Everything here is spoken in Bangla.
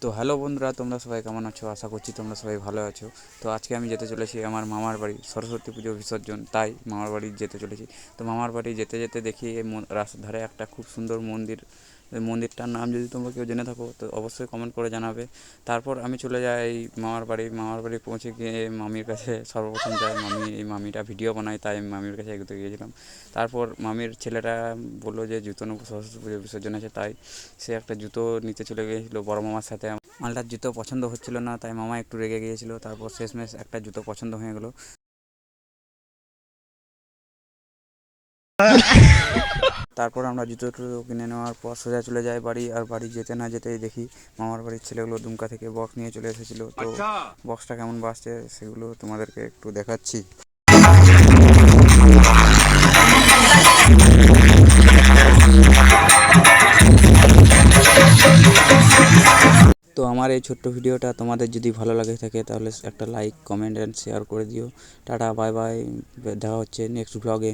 তো হ্যালো বন্ধুরা, তোমরা সবাই কেমন আছো? আশা করছি তোমরা সবাই ভালো আছো। তো আজকে আমি যেতে চলেছি আমার মামার বাড়ি, সরস্বতী পুজো বিসর্জন, তাই মামার বাড়ি যেতে চলেছি। তো মামার বাড়ি যেতে যেতে দেখি এই রাস্তার ধারে একটা খুব সুন্দর মন্দির। এই মন্দিরটার নাম যদি তোমরা কেউ জেনে থাকো তো অবশ্যই কমেন্ট করে জানাবে। তারপর আমি চলে যাই মামার বাড়ি পৌঁছে গিয়ে মামির কাছে সর্বপ্রথম যাই। এই মামিটা ভিডিও বানায়, তাই আমি মামির কাছে এগোতে গিয়েছিলাম। তারপর মামির ছেলেটা বললো যে জুতো নেবো, সরস্বতী পুজো বিসর্জন আছে, তাই সে একটা জুতো নিতে চলে গিয়েছিলো বড় মামার সাথে। মালটার জুতো পছন্দ হচ্ছিল না, তাই মামা একটু রেগে গিয়েছিল। তারপর শেষমেশ একটা জুতো পছন্দ হয়ে গেলো। তারপর আমরা জুতো টুতো কিনে নেওয়ার পর সোজা চলে যাই বাড়ি। আর বাড়ি যেতে না যেতেই দেখি মামার বাড়ির ছেলেগুলো দুমকা থেকে বক্স নিয়ে চলে এসেছিলো। তো বক্সটা কেমন বাজছে সেগুলো তোমাদেরকে একটু দেখাচ্ছি। তো আমার এই ছোট্ট ভিডিওটা তোমাদের যদি ভালো লাগে থাকে তাহলে একটা লাইক, কমেন্ট অ্যান্ড শেয়ার করে দিও। টাটা, বাই বাই, দেখা হচ্ছে নেক্সট ব্লগে।